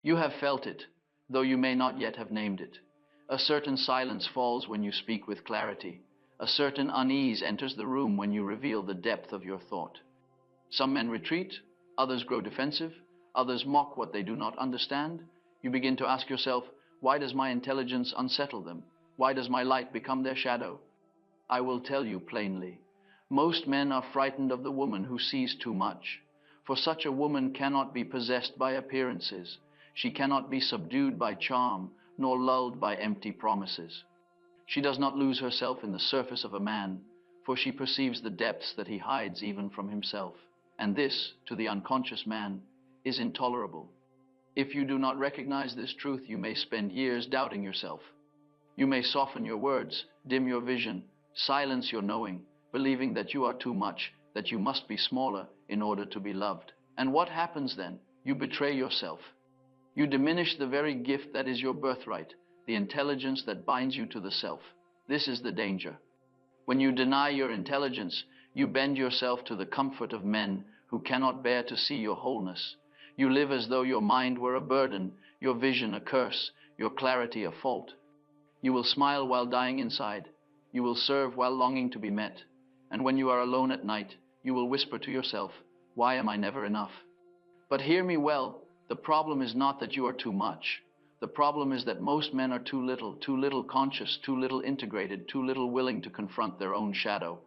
You have felt it, though you may not yet have named it. A certain silence falls when you speak with clarity. A certain unease enters the room when you reveal the depth of your thought. Some men retreat, others grow defensive, others mock what they do not understand. You begin to ask yourself, why does my intelligence unsettle them? Why does my light become their shadow? I will tell you plainly. Most men are frightened of the woman who sees too much. For such a woman cannot be possessed by appearances. She cannot be subdued by charm, nor lulled by empty promises. She does not lose herself in the surface of a man, for she perceives the depths that he hides even from himself. And this, to the unconscious man, is intolerable. If you do not recognize this truth, you may spend years doubting yourself. You may soften your words, dim your vision, silence your knowing, believing that you are too much, that you must be smaller in order to be loved. And what happens then? You betray yourself. You diminish the very gift that is your birthright, the intelligence that binds you to the self. This is the danger. When you deny your intelligence, you bend yourself to the comfort of men who cannot bear to see your wholeness. You live as though your mind were a burden, your vision a curse, your clarity a fault. You will smile while dying inside. You will serve while longing to be met. And when you are alone at night, you will whisper to yourself, why am I never enough? But hear me well, the problem is not that you are too much. The problem is that most men are too little conscious, too little integrated, too little willing to confront their own shadow.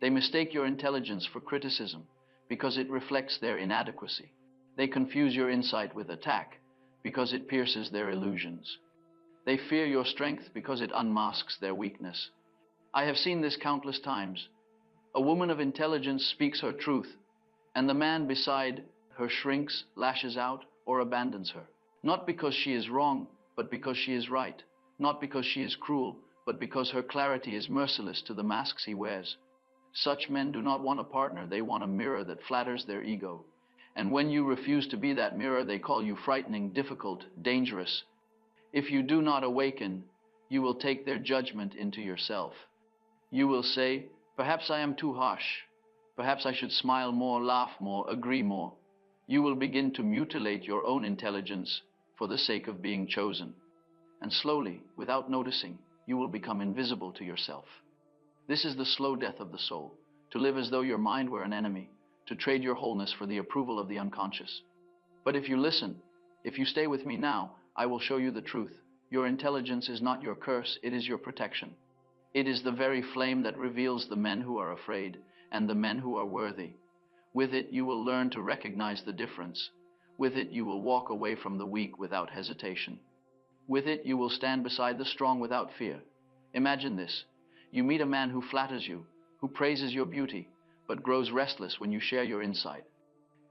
They mistake your intelligence for criticism because it reflects their inadequacy. They confuse your insight with attack because it pierces their illusions. They fear your strength because it unmasks their weakness. I have seen this countless times. A woman of intelligence speaks her truth, and the man beside her shrinks, lashes out, or abandons her. Not because she is wrong, but because she is right. Not because she is cruel, but because her clarity is merciless to the masks he wears. Such men do not want a partner, they want a mirror that flatters their ego. And when you refuse to be that mirror, they call you frightening, difficult, dangerous. If you do not awaken, you will take their judgment into yourself. You will say, perhaps I am too harsh. Perhaps I should smile more, laugh more, agree more. You will begin to mutilate your own intelligence for the sake of being chosen. And slowly, without noticing, you will become invisible to yourself. This is the slow death of the soul, to live as though your mind were an enemy, to trade your wholeness for the approval of the unconscious. But if you listen, if you stay with me now, I will show you the truth. Your intelligence is not your curse, it is your protection. It is the very flame that reveals the men who are afraid and the men who are worthy. With it, you will learn to recognize the difference. With it, you will walk away from the weak without hesitation. With it, you will stand beside the strong without fear. Imagine this. You meet a man who flatters you, who praises your beauty, but grows restless when you share your insight.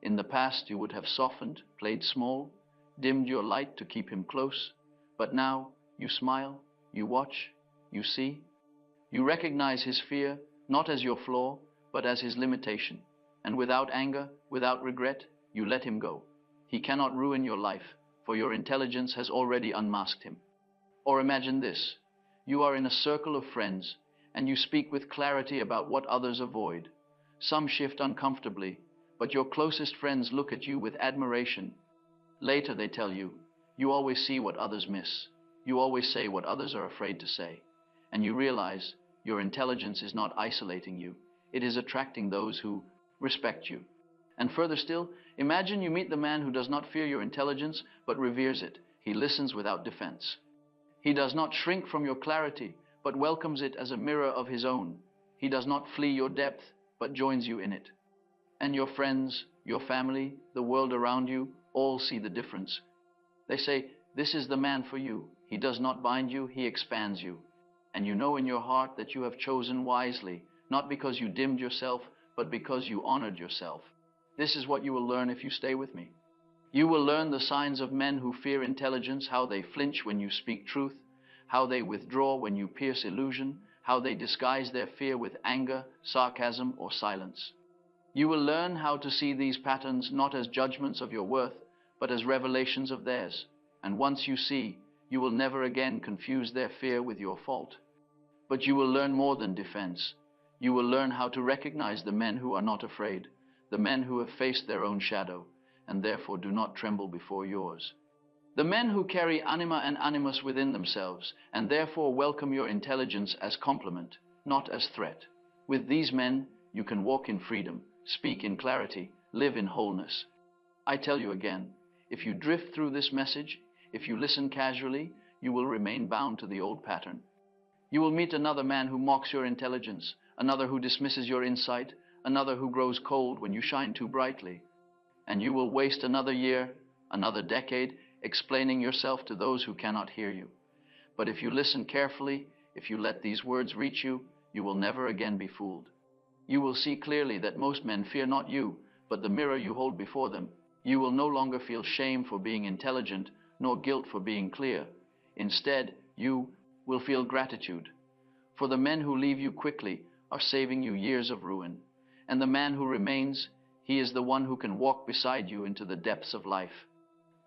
In the past, you would have softened, played small, dimmed your light to keep him close. But now, you smile, you watch, you see. You recognize his fear, not as your flaw, but as his limitation. And without anger, without regret, you let him go. He cannot ruin your life, for your intelligence has already unmasked him. Or imagine this. You are in a circle of friends, and you speak with clarity about what others avoid. Some shift uncomfortably, but your closest friends look at you with admiration. Later they tell you, you always see what others miss. You always say what others are afraid to say. And you realize your intelligence is not isolating you. It is attracting those who respect you. And further still, imagine you meet the man who does not fear your intelligence, but reveres it. He listens without defense. He does not shrink from your clarity, but welcomes it as a mirror of his own. He does not flee your depth, but joins you in it. And your friends, your family, the world around you, all see the difference. They say, this is the man for you. He does not bind you, he expands you. And you know in your heart that you have chosen wisely, not because you dimmed yourself, but because you honored yourself. This is what you will learn if you stay with me. You will learn the signs of men who fear intelligence, how they flinch when you speak truth, how they withdraw when you pierce illusion, how they disguise their fear with anger, sarcasm, or silence. You will learn how to see these patterns not as judgments of your worth, but as revelations of theirs. And once you see, you will never again confuse their fear with your fault. But you will learn more than defense. You will learn how to recognize the men who are not afraid, the men who have faced their own shadow, and therefore do not tremble before yours. The men who carry anima and animus within themselves, and therefore welcome your intelligence as compliment, not as threat. With these men, you can walk in freedom, speak in clarity, live in wholeness. I tell you again, if you drift through this message, if you listen casually, you will remain bound to the old pattern. You will meet another man who mocks your intelligence, another who dismisses your insight, another who grows cold when you shine too brightly. And you will waste another year, another decade, explaining yourself to those who cannot hear you. But if you listen carefully, if you let these words reach you, you will never again be fooled. You will see clearly that most men fear not you, but the mirror you hold before them. You will no longer feel shame for being intelligent, nor guilt for being clear. Instead, you will feel gratitude. For the men who leave you quickly are saving you years of ruin. And the man who remains, he is the one who can walk beside you into the depths of life.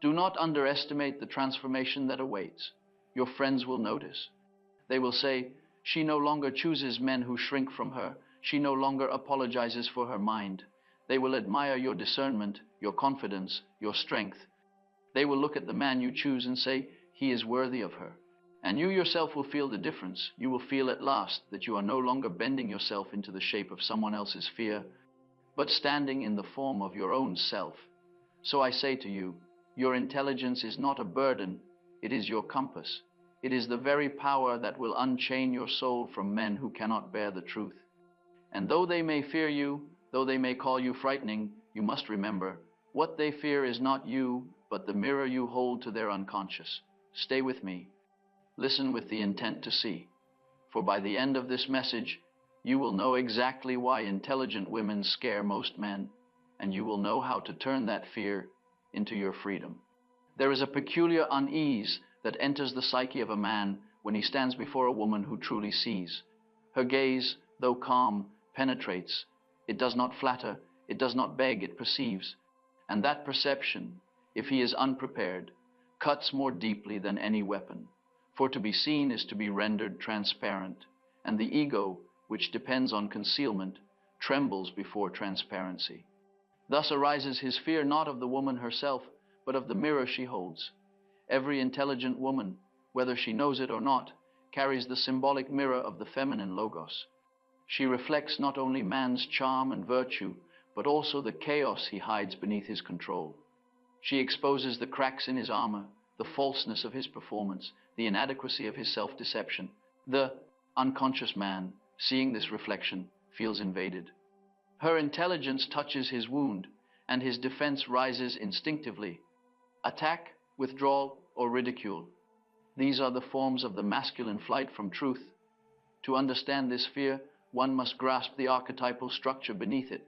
Do not underestimate the transformation that awaits. Your friends will notice. They will say, she no longer chooses men who shrink from her. She no longer apologizes for her mind. They will admire your discernment, your confidence, your strength. They will look at the man you choose and say, he is worthy of her. And you yourself will feel the difference. You will feel at last that you are no longer bending yourself into the shape of someone else's fear, but standing in the form of your own self. So I say to you, your intelligence is not a burden, it is your compass. It is the very power that will unchain your soul from men who cannot bear the truth. And though they may fear you, though they may call you frightening, you must remember, what they fear is not you, but the mirror you hold to their unconscious. Stay with me. Listen with the intent to see. For by the end of this message, you will know exactly why intelligent women scare most men, and you will know how to turn that fear into your freedom. There is a peculiar unease that enters the psyche of a man when he stands before a woman who truly sees. Her gaze, though calm, penetrates. It does not flatter, it does not beg, it perceives. And that perception, if he is unprepared, cuts more deeply than any weapon. For to be seen is to be rendered transparent, and the ego, which depends on concealment, trembles before transparency. Thus arises his fear not of the woman herself, but of the mirror she holds. Every intelligent woman, whether she knows it or not, carries the symbolic mirror of the feminine logos. She reflects not only man's charm and virtue, but also the chaos he hides beneath his control. She exposes the cracks in his armor, the falseness of his performance, the inadequacy of his self-deception. The unconscious man, seeing this reflection, feels invaded. Her intelligence touches his wound, and his defense rises instinctively. Attack, withdrawal, or ridicule. These are the forms of the masculine flight from truth. To understand this fear, one must grasp the archetypal structure beneath it.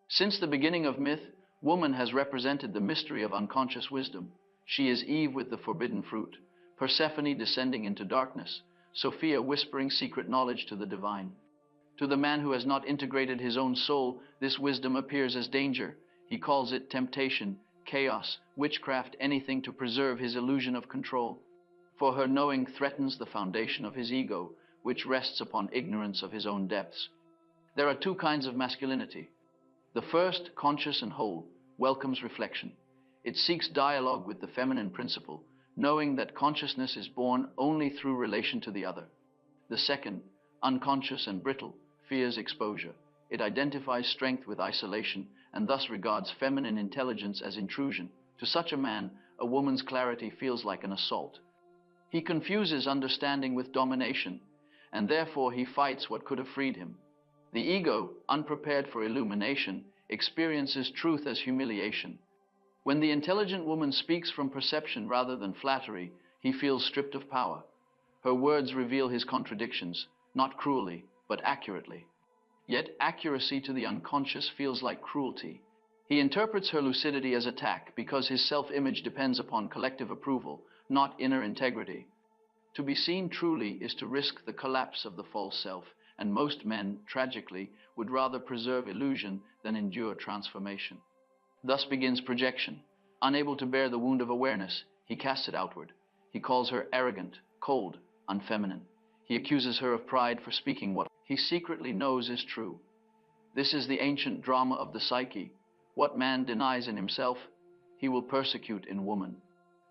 Since the beginning of myth, woman has represented the mystery of unconscious wisdom. She is Eve with the forbidden fruit, Persephone descending into darkness, Sophia whispering secret knowledge to the divine. To the man who has not integrated his own soul, this wisdom appears as danger. He calls it temptation, chaos, witchcraft, anything to preserve his illusion of control. For her knowing threatens the foundation of his ego, which rests upon ignorance of his own depths. There are two kinds of masculinity. The first, conscious and whole, welcomes reflection. It seeks dialogue with the feminine principle, knowing that consciousness is born only through relation to the other. The second, unconscious and brittle, fears exposure. It identifies strength with isolation, and thus regards feminine intelligence as intrusion. To such a man, a woman's clarity feels like an assault. He confuses understanding with domination, and therefore he fights what could have freed him. The ego, unprepared for illumination, experiences truth as humiliation. When the intelligent woman speaks from perception rather than flattery, he feels stripped of power. Her words reveal his contradictions, not cruelly, but accurately. Yet accuracy to the unconscious feels like cruelty. He interprets her lucidity as attack because his self-image depends upon collective approval, not inner integrity. To be seen truly is to risk the collapse of the false self, and most men, tragically, would rather preserve illusion than endure transformation. Thus begins projection. Unable to bear the wound of awareness, he casts it outward. He calls her arrogant, cold, unfeminine. He accuses her of pride for speaking what he secretly knows is true. This is the ancient drama of the psyche. What man denies in himself, he will persecute in woman.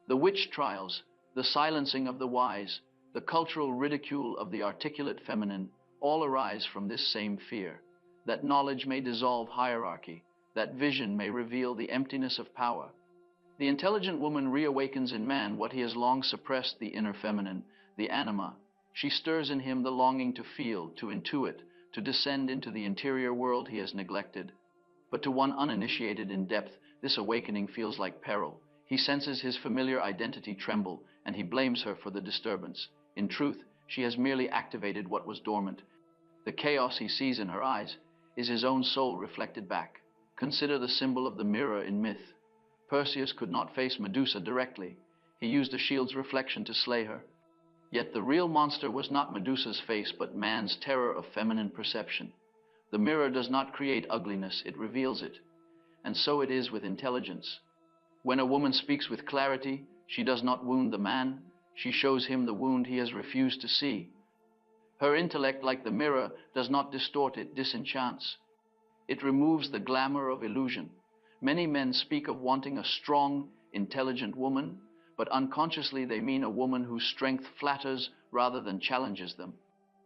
The witch trials, the silencing of the wise, the cultural ridicule of the articulate feminine, all arise from this same fear, that knowledge may dissolve hierarchy, that vision may reveal the emptiness of power. The intelligent woman reawakens in man what he has long suppressed, the inner feminine, the anima. She stirs in him the longing to feel, to intuit, to descend into the interior world he has neglected. But to one uninitiated in depth, this awakening feels like peril. He senses his familiar identity tremble, and he blames her for the disturbance. In truth, she has merely activated what was dormant. The chaos he sees in her eyes is his own soul reflected back. Consider the symbol of the mirror in myth. Perseus could not face Medusa directly. He used a shield's reflection to slay her. Yet the real monster was not Medusa's face, but man's terror of feminine perception. The mirror does not create ugliness, it reveals it. And so it is with intelligence. When a woman speaks with clarity, she does not wound the man, she shows him the wound he has refused to see. Her intellect, like the mirror, does not distort, it disenchants. It removes the glamour of illusion. Many men speak of wanting a strong, intelligent woman, but unconsciously they mean a woman whose strength flatters rather than challenges them.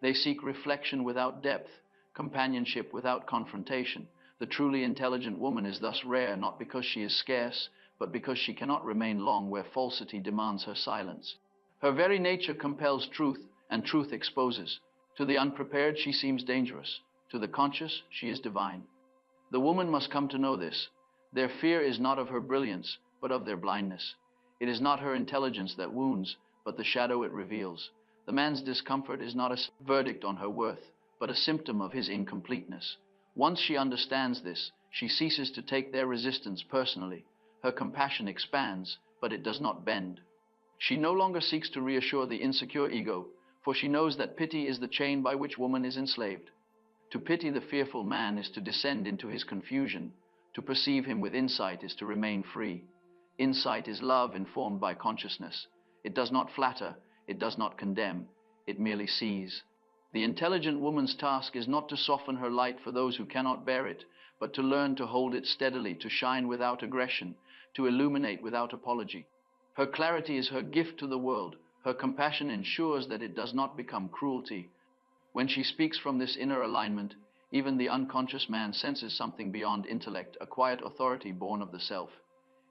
They seek reflection without depth, companionship without confrontation. The truly intelligent woman is thus rare, not because she is scarce, but because she cannot remain long where falsity demands her silence. Her very nature compels truth, and truth exposes. To the unprepared, she seems dangerous. To the conscious, she is divine. The woman must come to know this. Their fear is not of her brilliance, but of their blindness. It is not her intelligence that wounds, but the shadow it reveals. The man's discomfort is not a verdict on her worth, but a symptom of his incompleteness. Once she understands this, she ceases to take their resistance personally. Her compassion expands, but it does not bend. She no longer seeks to reassure the insecure ego, for she knows that pity is the chain by which woman is enslaved. To pity the fearful man is to descend into his confusion. To perceive him with insight is to remain free. Insight is love informed by consciousness. It does not flatter, it does not condemn, it merely sees. The intelligent woman's task is not to soften her light for those who cannot bear it, but to learn to hold it steadily, to shine without aggression, to illuminate without apology. Her clarity is her gift to the world. Her compassion ensures that it does not become cruelty. When she speaks from this inner alignment, even the unconscious man senses something beyond intellect, a quiet authority born of the self.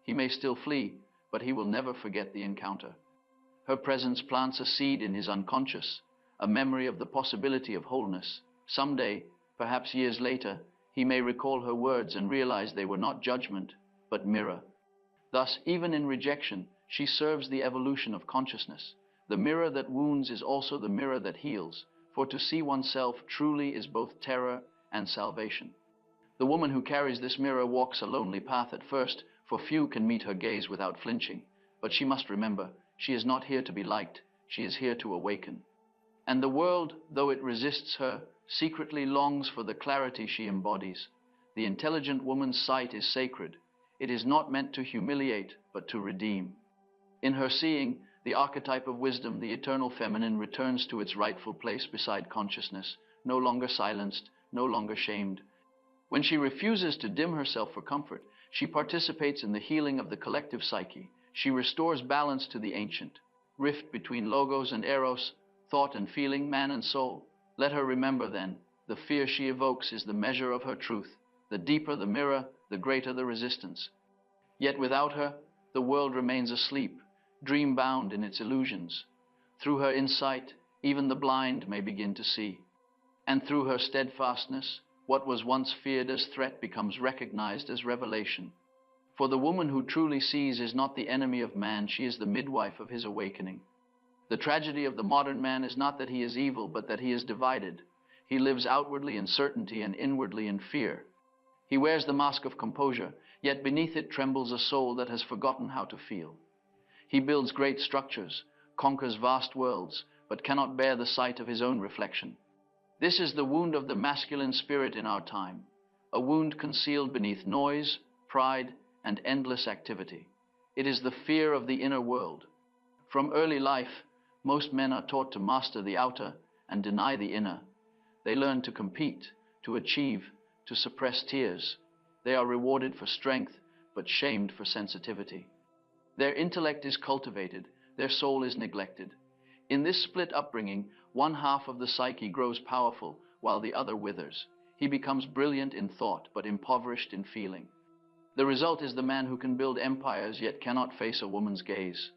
He may still flee, but he will never forget the encounter. Her presence plants a seed in his unconscious, a memory of the possibility of wholeness. Someday, perhaps years later, he may recall her words and realize they were not judgment, but mirror. Thus, even in rejection, she serves the evolution of consciousness. The mirror that wounds is also the mirror that heals, for to see oneself truly is both terror and salvation. The woman who carries this mirror walks a lonely path at first, for few can meet her gaze without flinching. But she must remember, she is not here to be liked, she is here to awaken. And the world, though it resists her, secretly longs for the clarity she embodies. The intelligent woman's sight is sacred. It is not meant to humiliate, but to redeem. In her seeing, the archetype of wisdom, the eternal feminine, returns to its rightful place beside consciousness, no longer silenced, no longer shamed. When she refuses to dim herself for comfort, she participates in the healing of the collective psyche. She restores balance to the ancient rift between logos and eros, thought and feeling, man and soul. Let her remember then, the fear she evokes is the measure of her truth. The deeper the mirror, the greater the resistance. Yet without her, the world remains asleep, dream-bound in its illusions. Through her insight, even the blind may begin to see. And through her steadfastness, what was once feared as threat becomes recognized as revelation. For the woman who truly sees is not the enemy of man, she is the midwife of his awakening. The tragedy of the modern man is not that he is evil, but that he is divided. He lives outwardly in certainty and inwardly in fear. He wears the mask of composure, yet beneath it trembles a soul that has forgotten how to feel. He builds great structures, conquers vast worlds, but cannot bear the sight of his own reflection. This is the wound of the masculine spirit in our time, a wound concealed beneath noise, pride, and endless activity. It is the fear of the inner world. From early life, most men are taught to master the outer and deny the inner. They learn to compete, to achieve, to suppress tears. They are rewarded for strength, but shamed for sensitivity. Their intellect is cultivated, their soul is neglected. In this split upbringing, one half of the psyche grows powerful while the other withers. He becomes brilliant in thought but impoverished in feeling. The result is the man who can build empires yet cannot face a woman's gaze.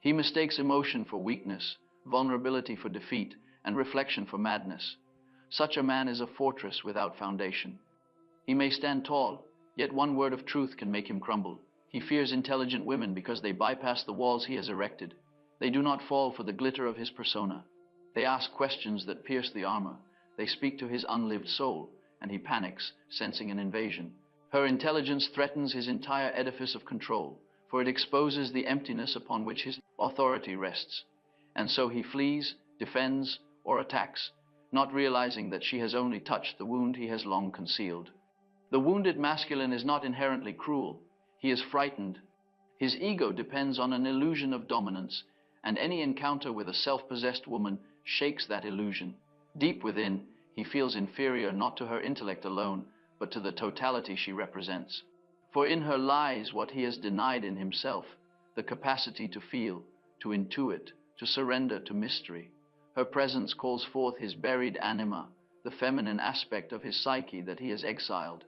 He mistakes emotion for weakness, vulnerability for defeat, and reflection for madness. Such a man is a fortress without foundation. He may stand tall, yet one word of truth can make him crumble. He fears intelligent women because they bypass the walls he has erected. They do not fall for the glitter of his persona. They ask questions that pierce the armor. They speak to his unlived soul, and he panics, sensing an invasion. Her intelligence threatens his entire edifice of control, for it exposes the emptiness upon which his authority rests. And so he flees, defends, or attacks, not realizing that she has only touched the wound he has long concealed. The wounded masculine is not inherently cruel. He is frightened. His ego depends on an illusion of dominance, and any encounter with a self-possessed woman shakes that illusion. Deep within, he feels inferior not to her intellect alone, but to the totality she represents. For in her lies what he has denied in himself, the capacity to feel, to intuit, to surrender to mystery. Her presence calls forth his buried anima, the feminine aspect of his psyche that he has exiled.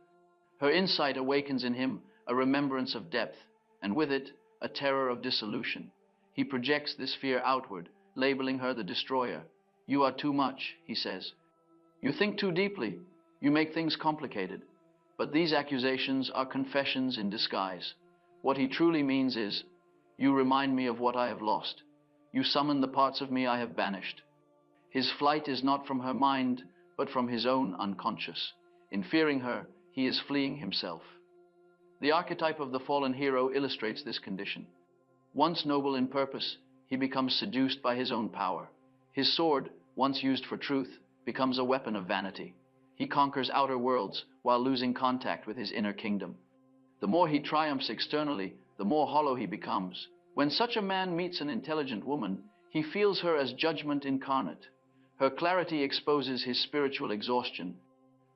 Her insight awakens in him a remembrance of depth, and with it, a terror of dissolution. He projects this fear outward, labeling her the destroyer. "You are too much," he says. "You think too deeply. You make things complicated." But these accusations are confessions in disguise. What he truly means is, "You remind me of what I have lost. You summon the parts of me I have banished." His flight is not from her mind, but from his own unconscious. In fearing her, he is fleeing himself. The archetype of the fallen hero illustrates this condition. Once noble in purpose, he becomes seduced by his own power. His sword, once used for truth, becomes a weapon of vanity. He conquers outer worlds while losing contact with his inner kingdom. The more he triumphs externally, the more hollow he becomes. When such a man meets an intelligent woman, he feels her as judgment incarnate. Her clarity exposes his spiritual exhaustion.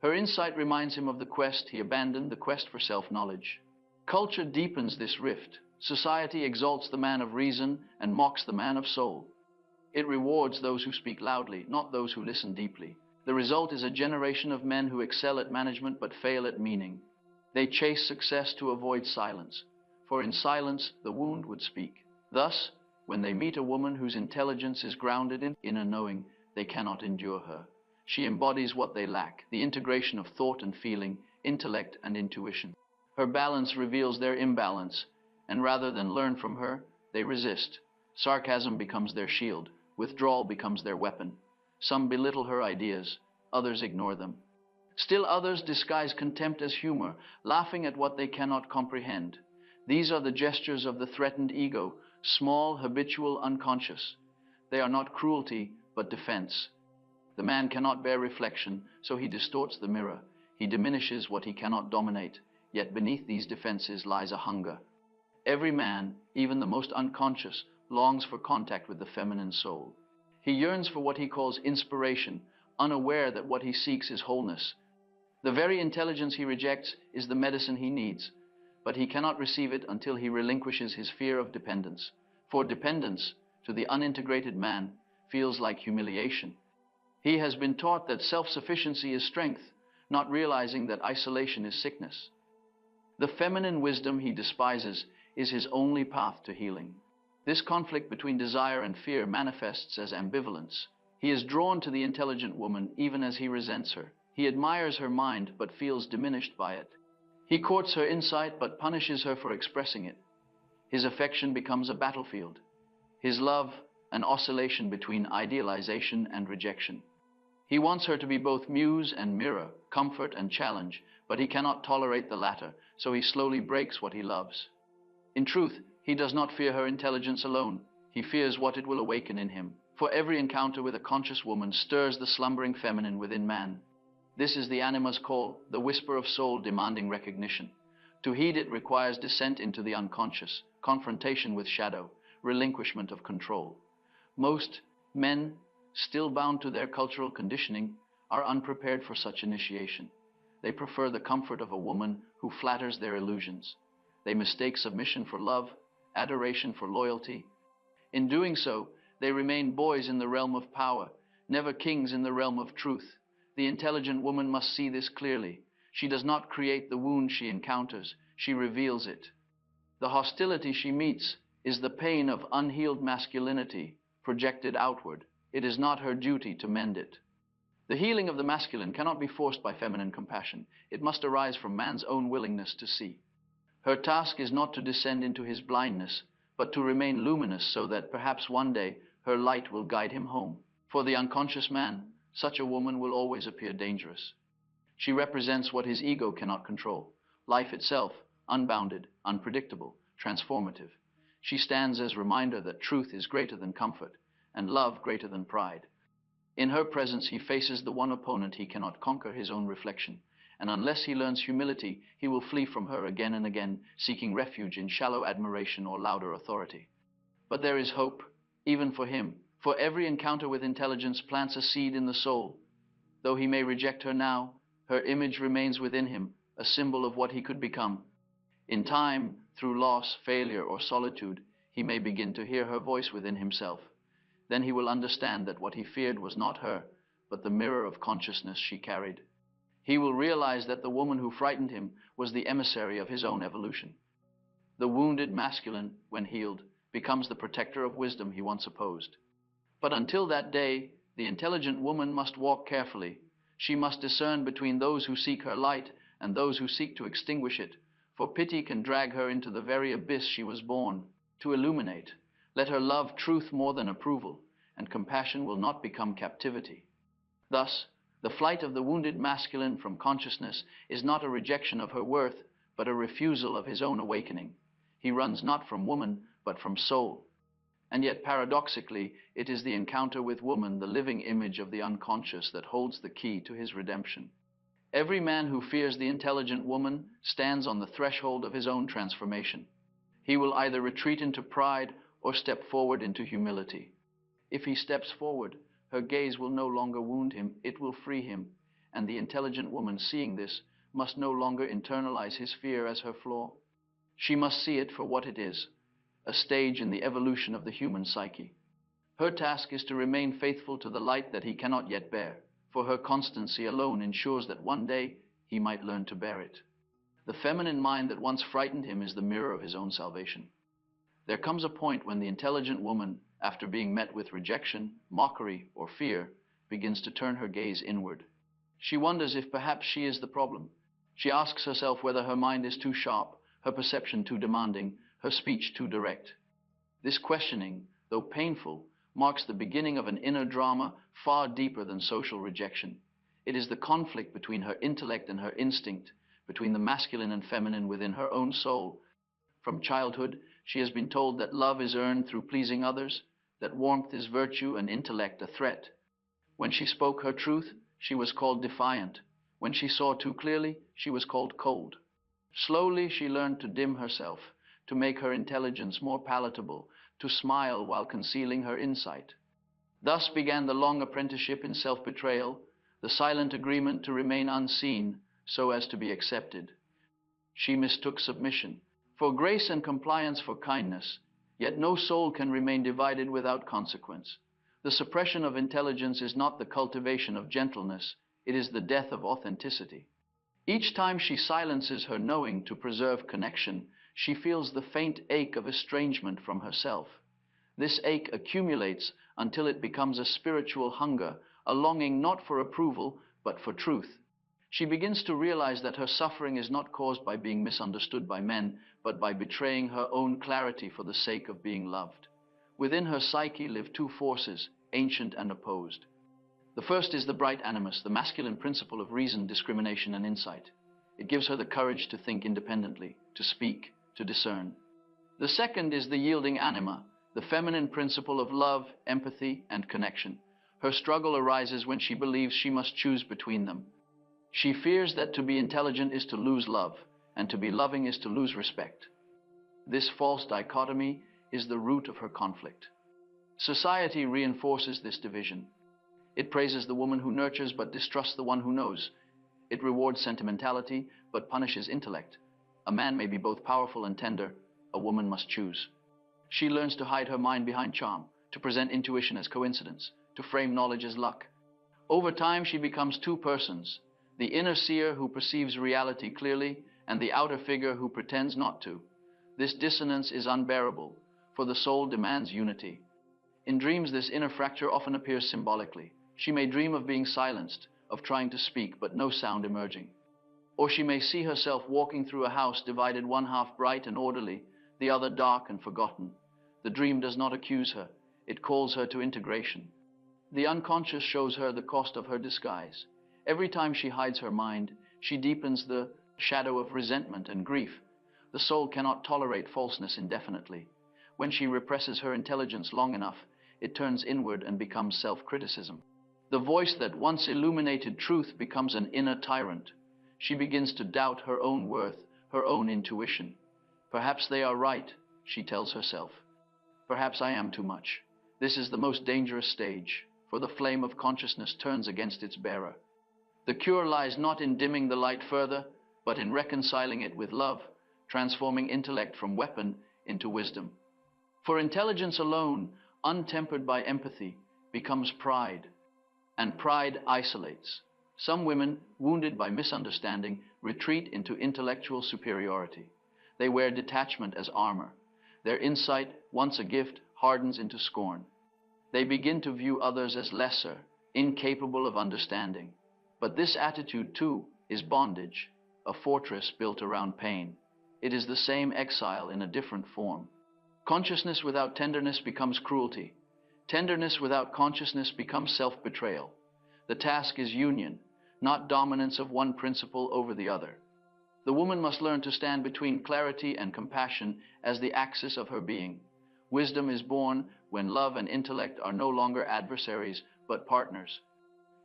Her insight reminds him of the quest he abandoned, the quest for self-knowledge. Culture deepens this rift. Society exalts the man of reason and mocks the man of soul. It rewards those who speak loudly, not those who listen deeply. The result is a generation of men who excel at management but fail at meaning. They chase success to avoid silence, for in silence the wound would speak. Thus, when they meet a woman whose intelligence is grounded in inner knowing, they cannot endure her. She embodies what they lack, the integration of thought and feeling, intellect and intuition. Her balance reveals their imbalance, and rather than learn from her, they resist. Sarcasm becomes their shield, withdrawal becomes their weapon. Some belittle her ideas, others ignore them. Still others disguise contempt as humor, laughing at what they cannot comprehend. These are the gestures of the threatened ego, small, habitual, unconscious. They are not cruelty, but defense. The man cannot bear reflection, so he distorts the mirror. He diminishes what he cannot dominate, yet beneath these defenses lies a hunger. Every man, even the most unconscious, longs for contact with the feminine soul. He yearns for what he calls inspiration, unaware that what he seeks is wholeness. The very intelligence he rejects is the medicine he needs, but he cannot receive it until he relinquishes his fear of dependence. For dependence, to the unintegrated man, feels like humiliation. He has been taught that self-sufficiency is strength, not realizing that isolation is sickness. The feminine wisdom he despises is his only path to healing. This conflict between desire and fear manifests as ambivalence. He is drawn to the intelligent woman even as he resents her. He admires her mind but feels diminished by it. He courts her insight but punishes her for expressing it. His affection becomes a battlefield. His love, an oscillation between idealization and rejection. He wants her to be both muse and mirror, comfort and challenge, but he cannot tolerate the latter, so he slowly breaks what he loves. In truth, he does not fear her intelligence alone. He fears what it will awaken in him. For every encounter with a conscious woman stirs the slumbering feminine within man. This is the anima's call, the whisper of soul demanding recognition. To heed it requires descent into the unconscious, confrontation with shadow, relinquishment of control. Most men, still bound to their cultural conditioning, are unprepared for such initiation. They prefer the comfort of a woman who flatters their illusions. They mistake submission for love, adoration for loyalty. In doing so, they remain boys in the realm of power, never kings in the realm of truth. The intelligent woman must see this clearly. She does not create the wound she encounters, she reveals it. The hostility she meets is the pain of unhealed masculinity projected outward. It is not her duty to mend it. The healing of the masculine cannot be forced by feminine compassion. It must arise from man's own willingness to see. Her task is not to descend into his blindness, but to remain luminous so that perhaps one day her light will guide him home. For the unconscious man, such a woman will always appear dangerous. She represents what his ego cannot control, life itself, unbounded, unpredictable, transformative. She stands as reminder that truth is greater than comfort, and love greater than pride. In her presence, he faces the one opponent he cannot conquer, his own reflection. And unless he learns humility, he will flee from her again and again, seeking refuge in shallow admiration or louder authority. But there is hope, even for him, for every encounter with intelligence plants a seed in the soul. Though he may reject her now, her image remains within him, a symbol of what he could become. In time, through loss, failure, or solitude, he may begin to hear her voice within himself. Then he will understand that what he feared was not her, but the mirror of consciousness she carried. He will realize that the woman who frightened him was the emissary of his own evolution. The wounded masculine, when healed, becomes the protector of wisdom he once opposed. But until that day, the intelligent woman must walk carefully. She must discern between those who seek her light and those who seek to extinguish it, for pity can drag her into the very abyss she was born to illuminate. Let her love truth more than approval, and compassion will not become captivity. Thus, the flight of the wounded masculine from consciousness is not a rejection of her worth, but a refusal of his own awakening. He runs not from woman, but from soul. And yet, paradoxically, it is the encounter with woman, the living image of the unconscious, that holds the key to his redemption. Every man who fears the intelligent woman stands on the threshold of his own transformation. He will either retreat into pride or step forward into humility. If he steps forward, her gaze will no longer wound him, it will free him. And the intelligent woman, seeing this, must no longer internalize his fear as her flaw. She must see it for what it is, a stage in the evolution of the human psyche. Her task is to remain faithful to the light that he cannot yet bear, for her constancy alone ensures that one day he might learn to bear it. The feminine mind that once frightened him is the mirror of his own salvation. There comes a point when the intelligent woman, after being met with rejection, mockery, or fear, begins to turn her gaze inward. She wonders if perhaps she is the problem. She asks herself whether her mind is too sharp, her perception too demanding, her speech too direct. This questioning, though painful, marks the beginning of an inner drama far deeper than social rejection. It is the conflict between her intellect and her instinct, between the masculine and feminine within her own soul. From childhood, she has been told that love is earned through pleasing others, that warmth is virtue and intellect a threat. When she spoke her truth, she was called defiant. When she saw too clearly, she was called cold. Slowly, she learned to dim herself, to make her intelligence more palatable, to smile while concealing her insight. Thus began the long apprenticeship in self-betrayal, the silent agreement to remain unseen so as to be accepted. She mistook submission for grace and compliance for kindness, yet no soul can remain divided without consequence. The suppression of intelligence is not the cultivation of gentleness, it is the death of authenticity. Each time she silences her knowing to preserve connection, she feels the faint ache of estrangement from herself. This ache accumulates until it becomes a spiritual hunger, a longing not for approval, but for truth. She begins to realize that her suffering is not caused by being misunderstood by men, but by betraying her own clarity for the sake of being loved. Within her psyche live two forces, ancient and opposed. The first is the bright animus, the masculine principle of reason, discrimination, and insight. It gives her the courage to think independently, to speak, to discern. The second is the yielding anima, the feminine principle of love, empathy, and connection. Her struggle arises when she believes she must choose between them. She fears that to be intelligent is to lose love, and to be loving is to lose respect. This false dichotomy is the root of her conflict. Society reinforces this division. It praises the woman who nurtures but distrusts the one who knows. It rewards sentimentality but punishes intellect. A man may be both powerful and tender. A woman must choose. She learns to hide her mind behind charm, to present intuition as coincidence, to frame knowledge as luck. Over time, she becomes two persons, the inner seer who perceives reality clearly and the outer figure who pretends not to. This dissonance is unbearable, for the soul demands unity. In dreams, this inner fracture often appears symbolically. She may dream of being silenced, of trying to speak, but no sound emerging. Or she may see herself walking through a house divided, one half bright and orderly, the other dark and forgotten. The dream does not accuse her, it calls her to integration. The unconscious shows her the cost of her disguise. Every time she hides her mind, she deepens the shadow of resentment and grief. The soul cannot tolerate falseness indefinitely. When she represses her intelligence long enough, it turns inward and becomes self-criticism. The voice that once illuminated truth becomes an inner tyrant. She begins to doubt her own worth, her own intuition. Perhaps they are right, she tells herself. Perhaps I am too much. This is the most dangerous stage, for the flame of consciousness turns against its bearer. The cure lies not in dimming the light further, but in reconciling it with love, transforming intellect from weapon into wisdom. For intelligence alone, untempered by empathy, becomes pride, and pride isolates. Some women, wounded by misunderstanding, retreat into intellectual superiority. They wear detachment as armor. Their insight, once a gift, hardens into scorn. They begin to view others as lesser, incapable of understanding. But this attitude, too, is bondage, a fortress built around pain. It is the same exile in a different form. Consciousness without tenderness becomes cruelty. Tenderness without consciousness becomes self-betrayal. The task is union, not dominance of one principle over the other. The woman must learn to stand between clarity and compassion as the axis of her being. Wisdom is born when love and intellect are no longer adversaries, but partners.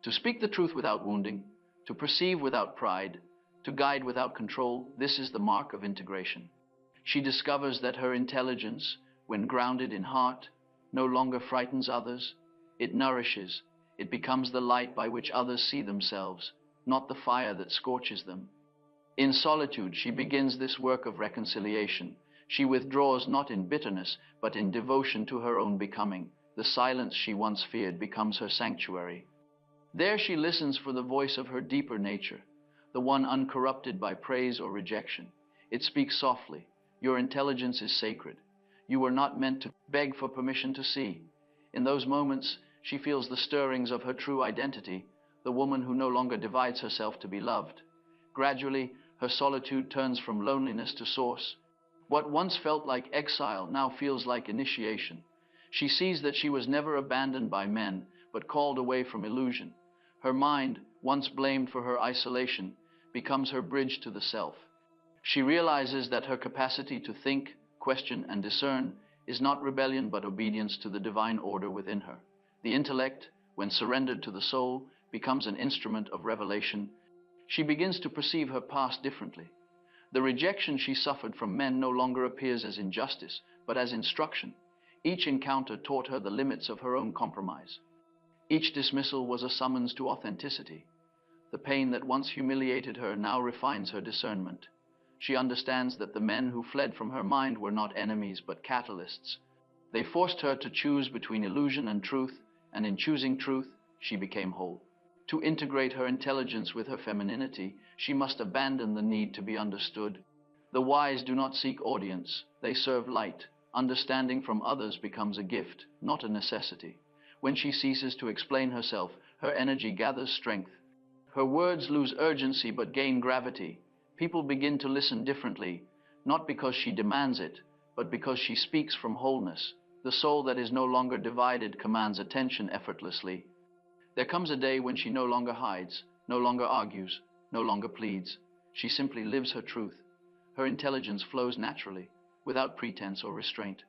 To speak the truth without wounding, to perceive without pride, to guide without control, this is the mark of integration. She discovers that her intelligence, when grounded in heart, no longer frightens others. It nourishes. It becomes the light by which others see themselves, not the fire that scorches them. In solitude, she begins this work of reconciliation. She withdraws not in bitterness, but in devotion to her own becoming. The silence she once feared becomes her sanctuary. There she listens for the voice of her deeper nature, the one uncorrupted by praise or rejection. It speaks softly. Your intelligence is sacred. You were not meant to beg for permission to see. In those moments, she feels the stirrings of her true identity, the woman who no longer divides herself to be loved. Gradually, her solitude turns from loneliness to source. What once felt like exile now feels like initiation. She sees that she was never abandoned by men, but called away from illusion. Her mind, once blamed for her isolation, becomes her bridge to the self. She realizes that her capacity to think, question, and discern is not rebellion but obedience to the divine order within her. The intellect, when surrendered to the soul, becomes an instrument of revelation. She begins to perceive her past differently. The rejection she suffered from men no longer appears as injustice, but as instruction. Each encounter taught her the limits of her own compromise. Each dismissal was a summons to authenticity. The pain that once humiliated her now refines her discernment. She understands that the men who fled from her mind were not enemies, but catalysts. They forced her to choose between illusion and truth, and in choosing truth, she became whole. To integrate her intelligence with her femininity, she must abandon the need to be understood. The wise do not seek audience, they serve light. Understanding from others becomes a gift, not a necessity. When she ceases to explain herself, her energy gathers strength. Her words lose urgency but gain gravity. People begin to listen differently, not because she demands it, but because she speaks from wholeness. The soul that is no longer divided commands attention effortlessly. There comes a day when she no longer hides, no longer argues, no longer pleads. She simply lives her truth. Her intelligence flows naturally, without pretense or restraint.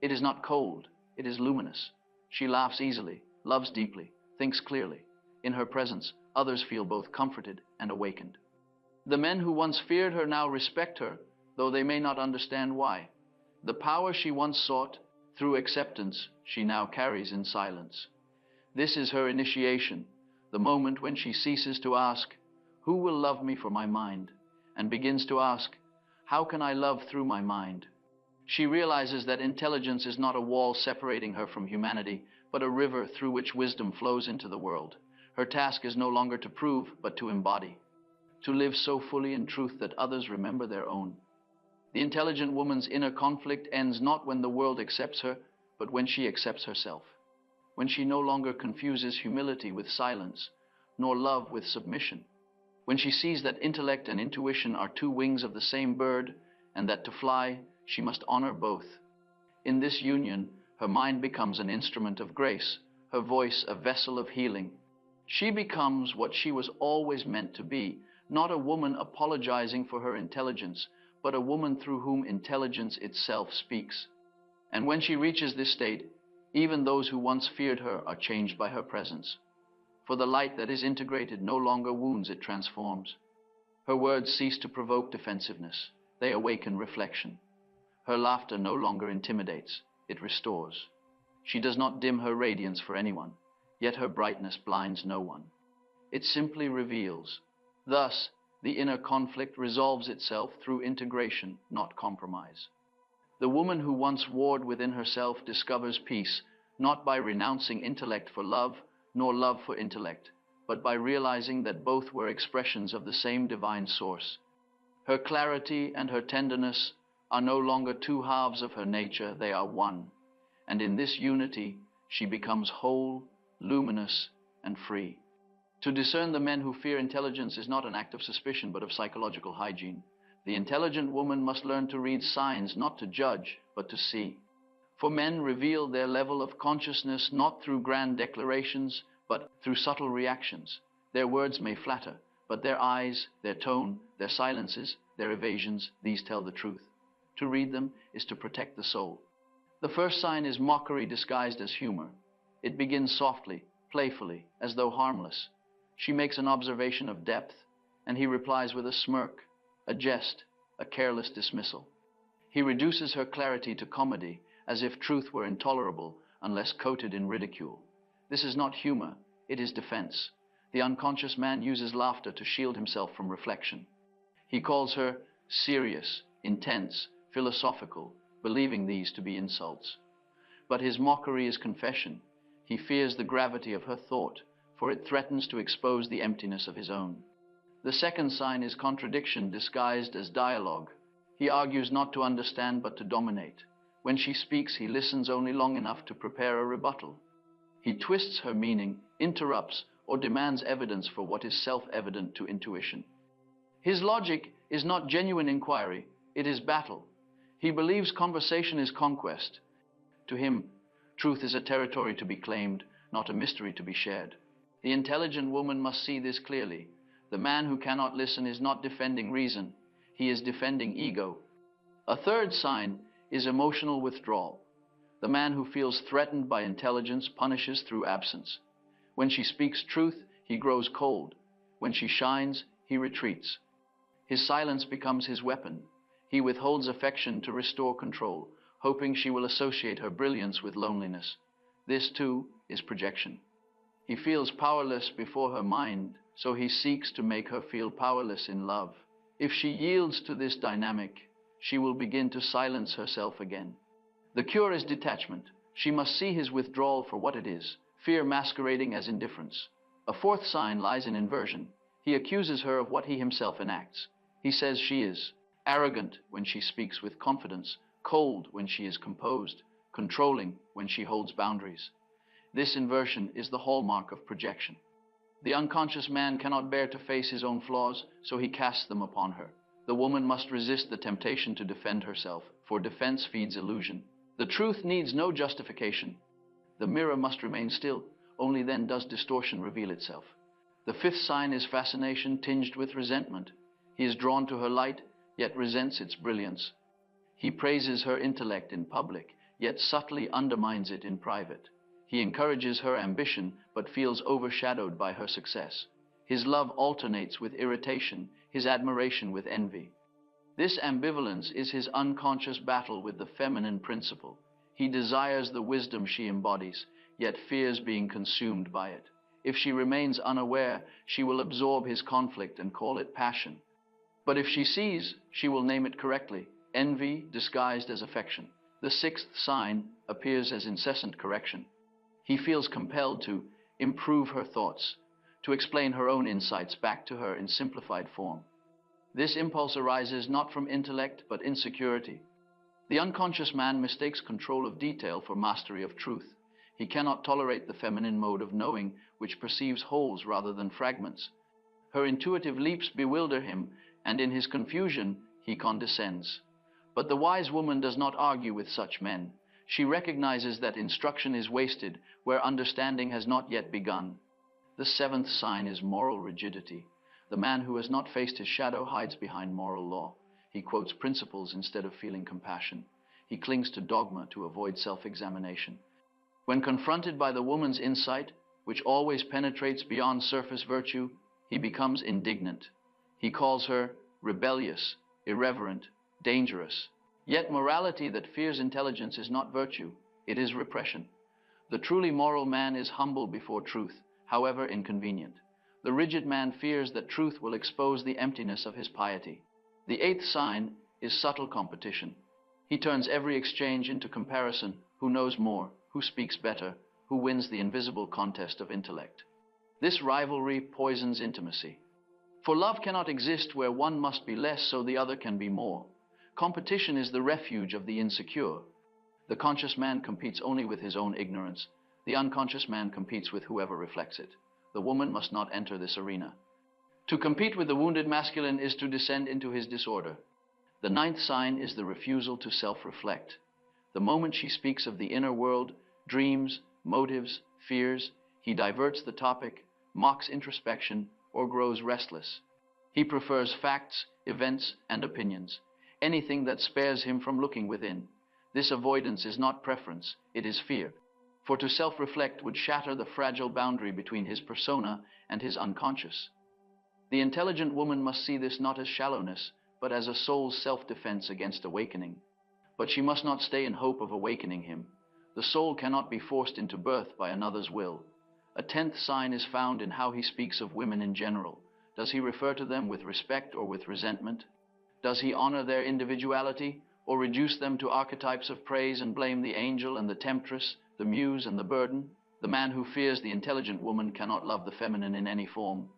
It is not cold, it is luminous. She laughs easily, loves deeply, thinks clearly. In her presence, others feel both comforted and awakened. The men who once feared her now respect her, though they may not understand why. The power she once sought, through acceptance, she now carries in silence. This is her initiation, the moment when she ceases to ask, "Who will love me for my mind?" and begins to ask, "How can I love through my mind?" She realizes that intelligence is not a wall separating her from humanity, but a river through which wisdom flows into the world. Her task is no longer to prove, but to embody, to live so fully in truth that others remember their own. The intelligent woman's inner conflict ends not when the world accepts her, but when she accepts herself, when she no longer confuses humility with silence, nor love with submission, when she sees that intellect and intuition are two wings of the same bird, and that to fly, she must honor both. In this union, her mind becomes an instrument of grace, her voice a vessel of healing. She becomes what she was always meant to be, not a woman apologizing for her intelligence, but a woman through whom intelligence itself speaks. And when she reaches this state, even those who once feared her are changed by her presence. For the light that is integrated no longer wounds, it transforms. Her words cease to provoke defensiveness, they awaken reflection. Her laughter no longer intimidates, it restores. She does not dim her radiance for anyone, yet her brightness blinds no one. It simply reveals. Thus, the inner conflict resolves itself through integration, not compromise. The woman who once warred within herself discovers peace, not by renouncing intellect for love, nor love for intellect, but by realizing that both were expressions of the same divine source. Her clarity and her tenderness are no longer two halves of her nature, they are one. And in this unity, she becomes whole, luminous, and free. To discern the men who fear intelligence is not an act of suspicion, but of psychological hygiene. The intelligent woman must learn to read signs, not to judge, but to see. For men reveal their level of consciousness not through grand declarations, but through subtle reactions. Their words may flatter, but their eyes, their tone, their silences, their evasions, these tell the truth. To read them is to protect the soul. The first sign is mockery disguised as humor. It begins softly, playfully, as though harmless. She makes an observation of depth, and he replies with a smirk, a jest, a careless dismissal. He reduces her clarity to comedy, as if truth were intolerable unless coated in ridicule. This is not humor, it is defense. The unconscious man uses laughter to shield himself from reflection. He calls her serious, intense, philosophical, believing these to be insults. But his mockery is confession. He fears the gravity of her thought, for it threatens to expose the emptiness of his own. The second sign is contradiction disguised as dialogue. He argues not to understand but to dominate. When she speaks, he listens only long enough to prepare a rebuttal. He twists her meaning, interrupts, or demands evidence for what is self-evident to intuition. His logic is not genuine inquiry, it is battle. He believes conversation is conquest. To him, truth is a territory to be claimed, not a mystery to be shared. The intelligent woman must see this clearly. The man who cannot listen is not defending reason, he is defending ego. A third sign is emotional withdrawal. The man who feels threatened by intelligence punishes through absence. When she speaks truth, he grows cold. When she shines, he retreats. His silence becomes his weapon. He withholds affection to restore control, hoping she will associate her brilliance with loneliness. This, too, is projection. He feels powerless before her mind, so he seeks to make her feel powerless in love. If she yields to this dynamic, she will begin to silence herself again. The cure is detachment. She must see his withdrawal for what it is, fear masquerading as indifference. A fourth sign lies in inversion. He accuses her of what he himself enacts. He says she is arrogant when she speaks with confidence, cold when she is composed, controlling when she holds boundaries. This inversion is the hallmark of projection. The unconscious man cannot bear to face his own flaws, so he casts them upon her. The woman must resist the temptation to defend herself, for defense feeds illusion. The truth needs no justification. The mirror must remain still, only then does distortion reveal itself. The fifth sign is fascination tinged with resentment. He is drawn to her light, yet resents its brilliance. He praises her intellect in public, yet subtly undermines it in private. He encourages her ambition, but feels overshadowed by her success. His love alternates with irritation, his admiration with envy. This ambivalence is his unconscious battle with the feminine principle. He desires the wisdom she embodies, yet fears being consumed by it. If she remains unaware, she will absorb his conflict and call it passion. But if she sees, she will name it correctly. envy disguised as affection. The sixth sign appears as incessant correction. He feels compelled to improve her thoughts, to explain her own insights back to her in simplified form. This impulse arises not from intellect but insecurity. The unconscious man mistakes control of detail for mastery of truth. He cannot tolerate the feminine mode of knowing, which perceives wholes rather than fragments. Her intuitive leaps bewilder him, and in his confusion he condescends. But the wise woman does not argue with such men. She recognizes that instruction is wasted where understanding has not yet begun. The seventh sign is moral rigidity. The man who has not faced his shadow hides behind moral law. He quotes principles instead of feeling compassion. He clings to dogma to avoid self-examination. When confronted by the woman's insight, which always penetrates beyond surface virtue, he becomes indignant. He calls her rebellious, irreverent, dangerous. Yet morality that fears intelligence is not virtue, it is repression. The truly moral man is humble before truth, however inconvenient. The rigid man fears that truth will expose the emptiness of his piety. The eighth sign is subtle competition. He turns every exchange into comparison. Who knows more? Who speaks better? Who wins the invisible contest of intellect? This rivalry poisons intimacy. For love cannot exist where one must be less so the other can be more. Competition is the refuge of the insecure. The conscious man competes only with his own ignorance. The unconscious man competes with whoever reflects it. The woman must not enter this arena. To compete with the wounded masculine is to descend into his disorder. The ninth sign is the refusal to self-reflect. The moment she speaks of the inner world, dreams, motives, fears, he diverts the topic, mocks introspection, or grows restless. He prefers facts, events, and opinions, anything that spares him from looking within. This avoidance is not preference, it is fear. For to self-reflect would shatter the fragile boundary between his persona and his unconscious. The intelligent woman must see this not as shallowness, but as a soul's self-defense against awakening. But she must not stay in hope of awakening him. The soul cannot be forced into birth by another's will. A tenth sign is found in how he speaks of women in general. Does he refer to them with respect or with resentment? Does he honor their individuality, or reduce them to archetypes of praise and blame the angel and the temptress, the muse and the burden? The man who fears the intelligent woman cannot love the feminine in any form.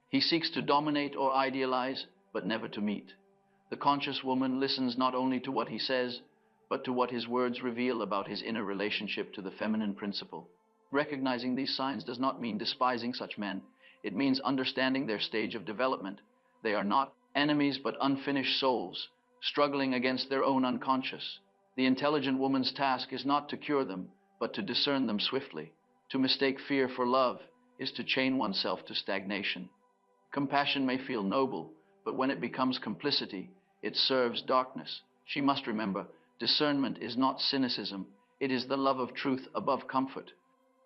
He seeks to dominate or idealize, but never to meet. The conscious woman listens not only to what he says, but to what his words reveal about his inner relationship to the feminine principle. Recognizing these signs does not mean despising such men. It means understanding their stage of development. They are not enemies but unfinished souls, struggling against their own unconscious. The intelligent woman's task is not to cure them, but to discern them swiftly. To mistake fear for love is to chain oneself to stagnation. Compassion may feel noble, but when it becomes complicity, it serves darkness. She must remember, discernment is not cynicism. It is the love of truth above comfort.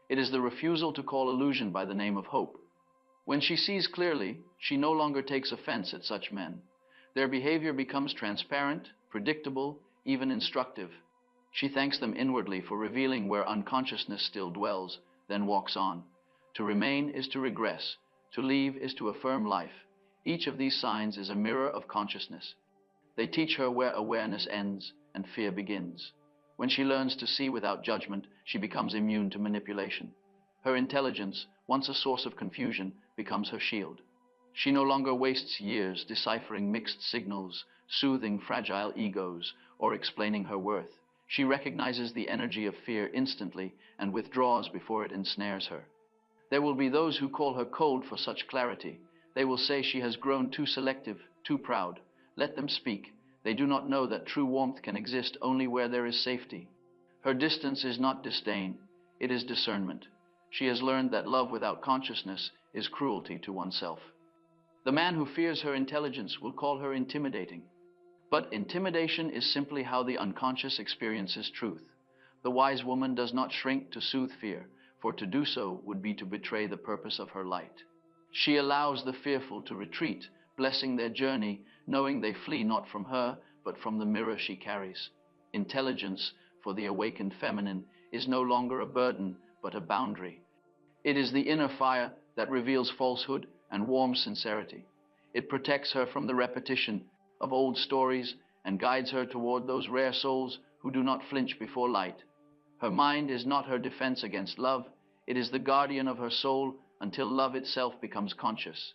It is the refusal to call illusion by the name of hope. When she sees clearly, she no longer takes offense at such men. Their behavior becomes transparent, predictable, even instructive. She thanks them inwardly for revealing where unconsciousness still dwells, then walks on. To remain is to regress. To leave is to affirm life. Each of these signs is a mirror of consciousness. They teach her where awareness ends and fear begins. When she learns to see without judgment, she becomes immune to manipulation. Her intelligence, once a source of confusion, becomes her shield. She no longer wastes years deciphering mixed signals, soothing fragile egos, or explaining her worth. She recognizes the energy of fear instantly and withdraws before it ensnares her. There will be those who call her cold for such clarity. They will say she has grown too selective, too proud. Let them speak. They do not know that true warmth can exist only where there is safety. Her distance is not disdain, it is discernment. She has learned that love without consciousness is cruelty to oneself. The man who fears her intelligence will call her intimidating. But intimidation is simply how the unconscious experiences truth. The wise woman does not shrink to soothe fear, for to do so would be to betray the purpose of her light. She allows the fearful to retreat, blessing their journey, knowing they flee not from her, but from the mirror she carries. Intelligence, for the awakened feminine, is no longer a burden, but a boundary. It is the inner fire that reveals falsehood and warms sincerity. It protects her from the repetition of old stories and guides her toward those rare souls who do not flinch before light. Her mind is not her defense against love, it is the guardian of her soul until love itself becomes conscious.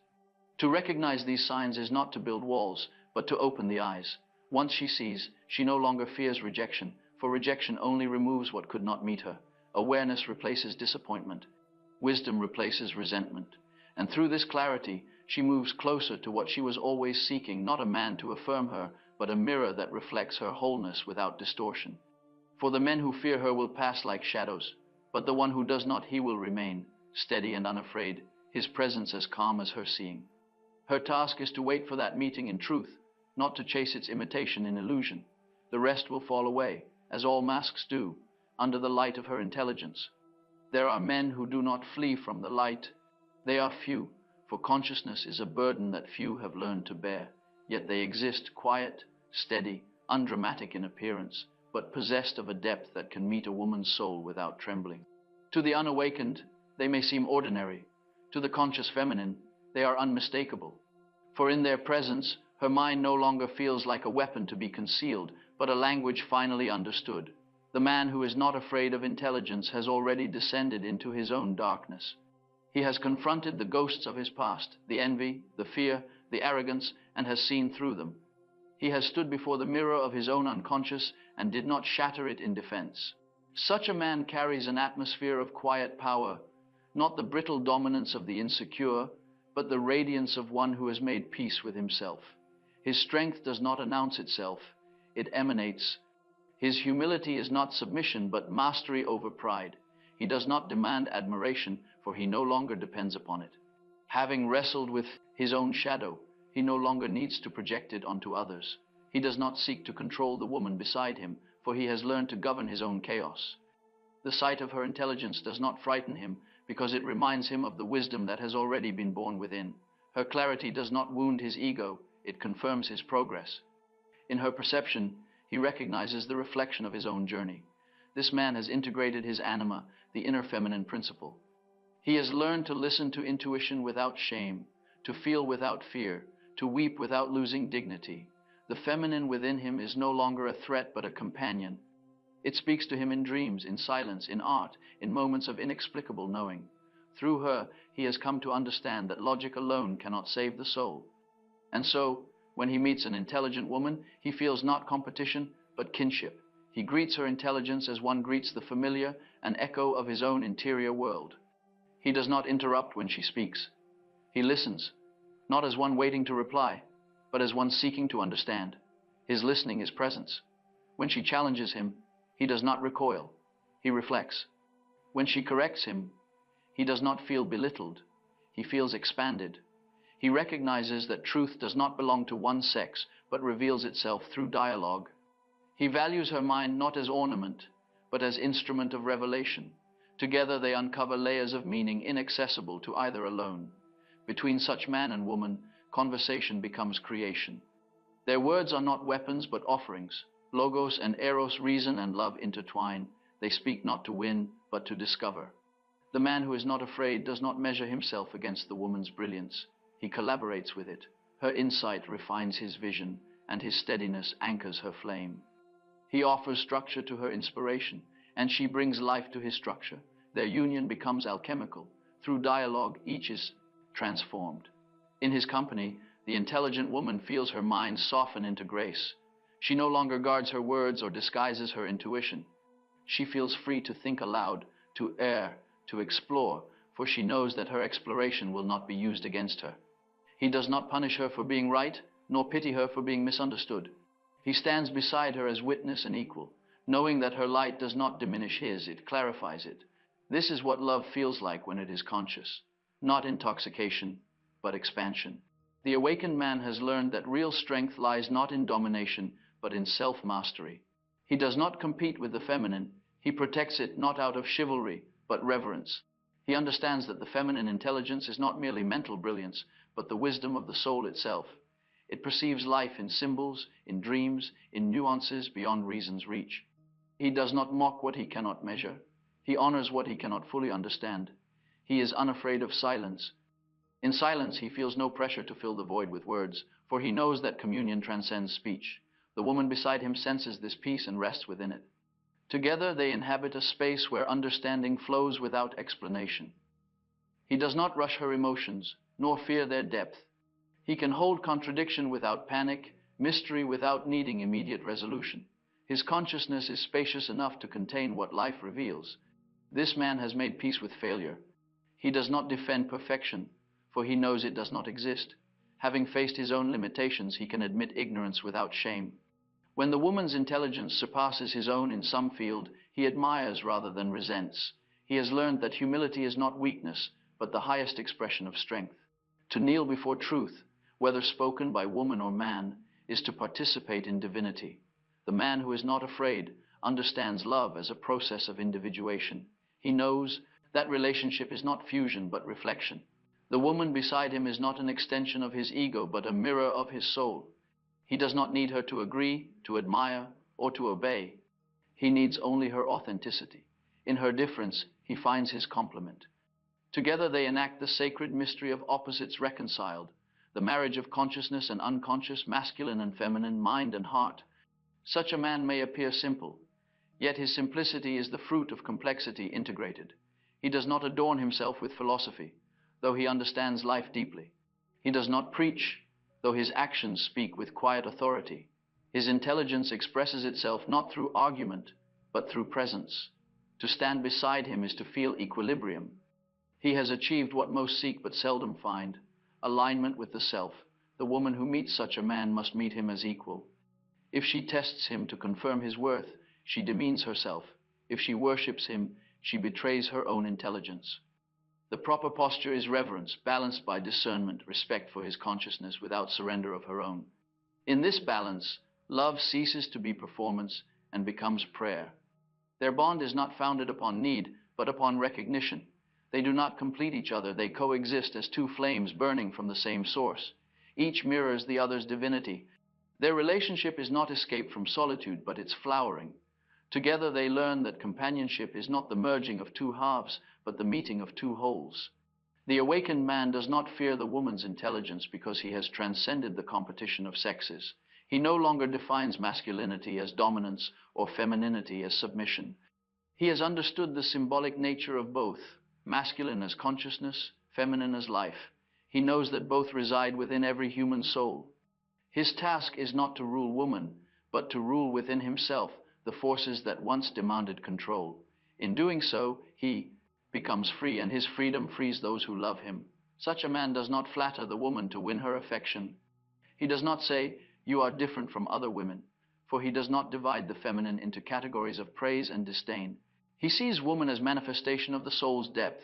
To recognize these signs is not to build walls, but to open the eyes. Once she sees, she no longer fears rejection, for rejection only removes what could not meet her. Awareness replaces disappointment. Wisdom replaces resentment. And through this clarity, she moves closer to what she was always seeking, not a man to affirm her, but a mirror that reflects her wholeness without distortion. For the men who fear her will pass like shadows, but the one who does not, he will remain, steady and unafraid, his presence as calm as her seeing. Her task is to wait for that meeting in truth, not to chase its imitation in illusion. The rest will fall away, as all masks do, under the light of her intelligence. There are men who do not flee from the light. They are few, for consciousness is a burden that few have learned to bear. Yet they exist quiet, steady, undramatic in appearance, but possessed of a depth that can meet a woman's soul without trembling. To the unawakened, they may seem ordinary. To the conscious feminine, they are unmistakable. For in their presence, her mind no longer feels like a weapon to be concealed, but a language finally understood. The man who is not afraid of intelligence has already descended into his own darkness. He has confronted the ghosts of his past, the envy, the fear, the arrogance, and has seen through them. He has stood before the mirror of his own unconscious and did not shatter it in defense. Such a man carries an atmosphere of quiet power, not the brittle dominance of the insecure, but the radiance of one who has made peace with himself. His strength does not announce itself, it emanates. His humility is not submission, but mastery over pride. He does not demand admiration, for he no longer depends upon it. Having wrestled with his own shadow, he no longer needs to project it onto others. He does not seek to control the woman beside him, for he has learned to govern his own chaos. The sight of her intelligence does not frighten him, because it reminds him of the wisdom that has already been born within. Her clarity does not wound his ego, it confirms his progress. In her perception, he recognizes the reflection of his own journey. This man has integrated his anima, the inner feminine principle. He has learned to listen to intuition without shame, to feel without fear, to weep without losing dignity. The feminine within him is no longer a threat but a companion. It speaks to him in dreams, in silence, in art, in moments of inexplicable knowing. Through her, he has come to understand that logic alone cannot save the soul. And so, when he meets an intelligent woman, he feels not competition, but kinship. He greets her intelligence as one greets the familiar, an echo of his own interior world. He does not interrupt when she speaks. He listens, not as one waiting to reply, but as one seeking to understand. His listening is presence. When she challenges him, he does not recoil. He reflects. When she corrects him, he does not feel belittled. He feels expanded. He recognizes that truth does not belong to one sex, but reveals itself through dialogue. He values her mind not as ornament, but as instrument of revelation. Together they uncover layers of meaning inaccessible to either alone. Between such man and woman, conversation becomes creation. Their words are not weapons, but offerings. Logos and eros, reason and love intertwine. They speak not to win, but to discover. The man who is not afraid does not measure himself against the woman's brilliance. He collaborates with it. Her insight refines his vision, and his steadiness anchors her flame. He offers structure to her inspiration, and she brings life to his structure. Their union becomes alchemical. Through dialogue, each is transformed. In his company, the intelligent woman feels her mind soften into grace. She no longer guards her words or disguises her intuition. She feels free to think aloud, to err, to explore, for she knows that her exploration will not be used against her. He does not punish her for being right, nor pity her for being misunderstood. He stands beside her as witness and equal, knowing that her light does not diminish his, it clarifies it. This is what love feels like when it is conscious, not intoxication, but expansion. The awakened man has learned that real strength lies not in domination, but in self-mastery. He does not compete with the feminine. He protects it not out of chivalry, but reverence. He understands that the feminine intelligence is not merely mental brilliance, but the wisdom of the soul itself. It perceives life in symbols, in dreams, in nuances beyond reason's reach. He does not mock what he cannot measure. He honors what he cannot fully understand. He is unafraid of silence. In silence, he feels no pressure to fill the void with words, for he knows that communion transcends speech. The woman beside him senses this peace and rests within it. Together they inhabit a space where understanding flows without explanation. He does not rush her emotions, nor fear their depth. He can hold contradiction without panic, mystery without needing immediate resolution. His consciousness is spacious enough to contain what life reveals. This man has made peace with failure. He does not defend perfection, for he knows it does not exist. Having faced his own limitations, he can admit ignorance without shame. When the woman's intelligence surpasses his own in some field, he admires rather than resents. He has learned that humility is not weakness, but the highest expression of strength. To kneel before truth, whether spoken by woman or man, is to participate in divinity. The man who is not afraid understands love as a process of individuation. He knows that relationship is not fusion but reflection. The woman beside him is not an extension of his ego but a mirror of his soul. He does not need her to agree, to admire, or to obey. He needs only her authenticity. In her difference, he finds his complement. Together they enact the sacred mystery of opposites reconciled, the marriage of consciousness and unconscious, masculine and feminine, mind and heart. Such a man may appear simple, yet his simplicity is the fruit of complexity integrated. He does not adorn himself with philosophy, though he understands life deeply. He does not preach, though his actions speak with quiet authority. His intelligence expresses itself not through argument, but through presence. To stand beside him is to feel equilibrium. He has achieved what most seek but seldom find, alignment with the self. The woman who meets such a man must meet him as equal. If she tests him to confirm his worth, she demeans herself. If she worships him, she betrays her own intelligence. The proper posture is reverence, balanced by discernment, respect for his consciousness without surrender of her own. In this balance, love ceases to be performance and becomes prayer. Their bond is not founded upon need, but upon recognition. They do not complete each other, they coexist as two flames burning from the same source. Each mirrors the other's divinity. Their relationship is not escape from solitude, but its flowering. Together they learn that companionship is not the merging of two halves, but the meeting of two wholes. The awakened man does not fear the woman's intelligence because he has transcended the competition of sexes. He no longer defines masculinity as dominance or femininity as submission. He has understood the symbolic nature of both, masculine as consciousness, feminine as life. He knows that both reside within every human soul. His task is not to rule woman, but to rule within himself the forces that once demanded control. In doing so, he becomes free, and his freedom frees those who love him. Such a man does not flatter the woman to win her affection. He does not say, "You are different from other women," for he does not divide the feminine into categories of praise and disdain. He sees woman as manifestation of the soul's depth.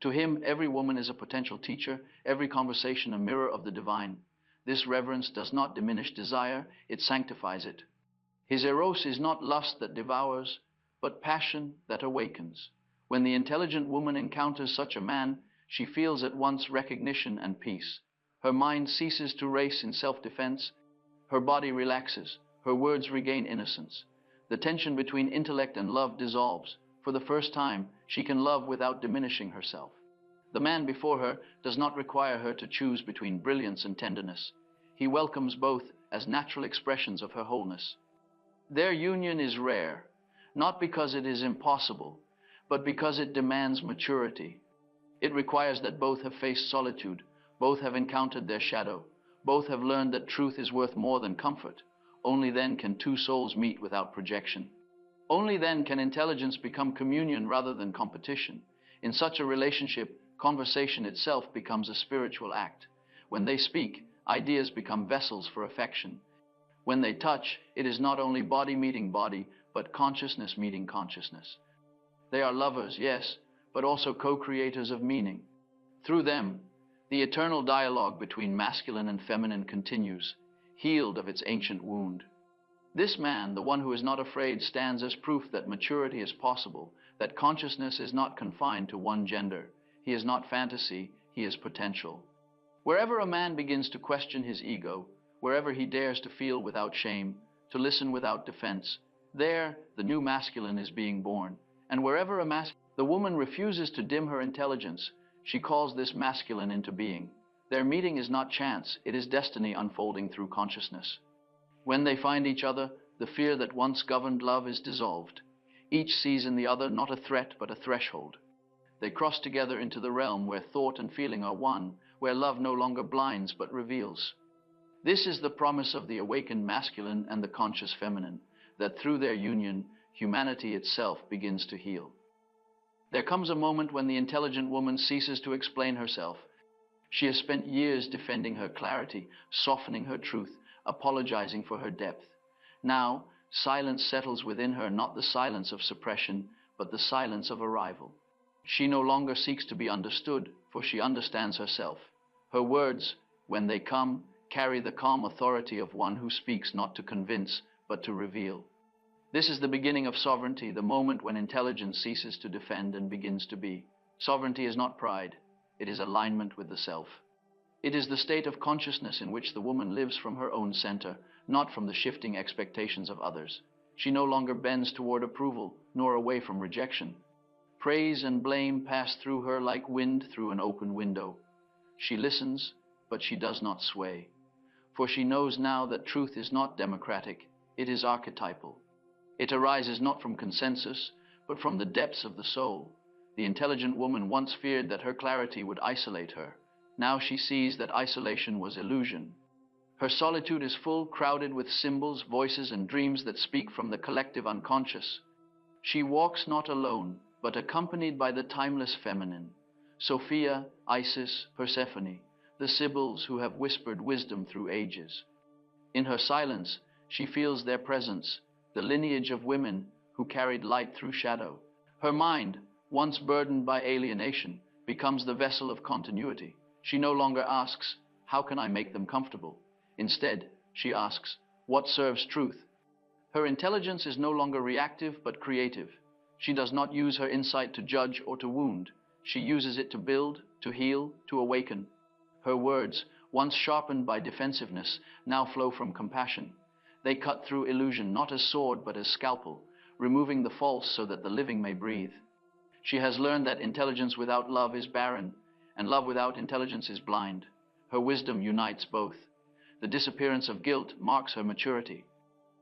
To him, every woman is a potential teacher, every conversation a mirror of the divine. This reverence does not diminish desire, it sanctifies it. His eros is not lust that devours, but passion that awakens. When the intelligent woman encounters such a man, she feels at once recognition and peace. Her mind ceases to race in self-defense, her body relaxes, her words regain innocence. The tension between intellect and love dissolves. For the first time, she can love without diminishing herself. The man before her does not require her to choose between brilliance and tenderness. He welcomes both as natural expressions of her wholeness. Their union is rare, not because it is impossible, but because it demands maturity. It requires that both have faced solitude, both have encountered their shadow, both have learned that truth is worth more than comfort. Only then can two souls meet without projection. Only then can intelligence become communion rather than competition. In such a relationship, conversation itself becomes a spiritual act. When they speak, ideas become vessels for affection. When they touch, it is not only body meeting body, but consciousness meeting consciousness. They are lovers, yes, but also co-creators of meaning. Through them, the eternal dialogue between masculine and feminine continues, healed of its ancient wound. This man, the one who is not afraid, stands as proof that maturity is possible, that consciousness is not confined to one gender. He is not fantasy, he is potential. Wherever a man begins to question his ego, wherever he dares to feel without shame, to listen without defense, there the new masculine is being born. And wherever the woman refuses to dim her intelligence, she calls this masculine into being. Their meeting is not chance, it is destiny unfolding through consciousness. When they find each other, the fear that once governed love is dissolved. Each sees in the other not a threat but a threshold. They cross together into the realm where thought and feeling are one, where love no longer blinds but reveals. This is the promise of the awakened masculine and the conscious feminine, that through their union, humanity itself begins to heal. There comes a moment when the intelligent woman ceases to explain herself. She has spent years defending her clarity, softening her truth, apologizing for her depth. Now, silence settles within her, not the silence of suppression, but the silence of arrival. She no longer seeks to be understood, for she understands herself. Her words, when they come, carry the calm authority of one who speaks not to convince, but to reveal. This is the beginning of sovereignty, the moment when intelligence ceases to defend and begins to be. Sovereignty is not pride, it is alignment with the self. It is the state of consciousness in which the woman lives from her own center, not from the shifting expectations of others. She no longer bends toward approval, nor away from rejection. Praise and blame pass through her like wind through an open window. She listens, but she does not sway. For she knows now that truth is not democratic, it is archetypal. It arises not from consensus, but from the depths of the soul. The intelligent woman once feared that her clarity would isolate her. Now she sees that isolation was illusion. Her solitude is full, crowded with symbols, voices, and dreams that speak from the collective unconscious. She walks not alone, but accompanied by the timeless feminine. Sophia, Isis, Persephone, the Sibyls who have whispered wisdom through ages. In her silence, she feels their presence, the lineage of women who carried light through shadow. Her mind, once burdened by alienation, becomes the vessel of continuity. She no longer asks, how can I make them comfortable? Instead, she asks, what serves truth? Her intelligence is no longer reactive but creative. She does not use her insight to judge or to wound. She uses it to build, to heal, to awaken. Her words, once sharpened by defensiveness, now flow from compassion. They cut through illusion not as sword but as scalpel, removing the false so that the living may breathe. She has learned that intelligence without love is barren, and love without intelligence is blind. Her wisdom unites both. The disappearance of guilt marks her maturity.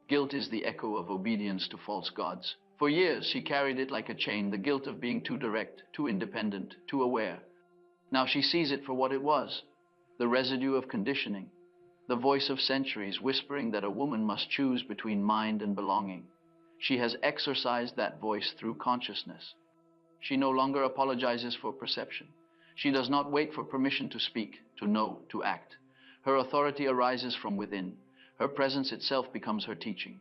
Guilt is the echo of obedience to false gods. For years she carried it like a chain, the guilt of being too direct, too independent, too aware. Now she sees it for what it was, the residue of conditioning, the voice of centuries whispering that a woman must choose between mind and belonging. She has exorcised that voice through consciousness. She no longer apologizes for perception. She does not wait for permission to speak, to know, to act. Her authority arises from within. Her presence itself becomes her teaching.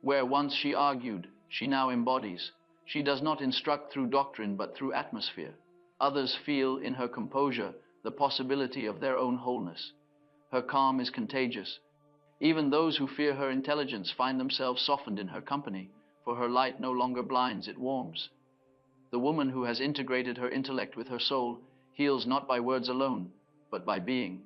Where once she argued, she now embodies. She does not instruct through doctrine, but through atmosphere. Others feel in her composure the possibility of their own wholeness. Her calm is contagious. Even those who fear her intelligence find themselves softened in her company, for her light no longer blinds, it warms. The woman who has integrated her intellect with her soul heals not by words alone, but by being.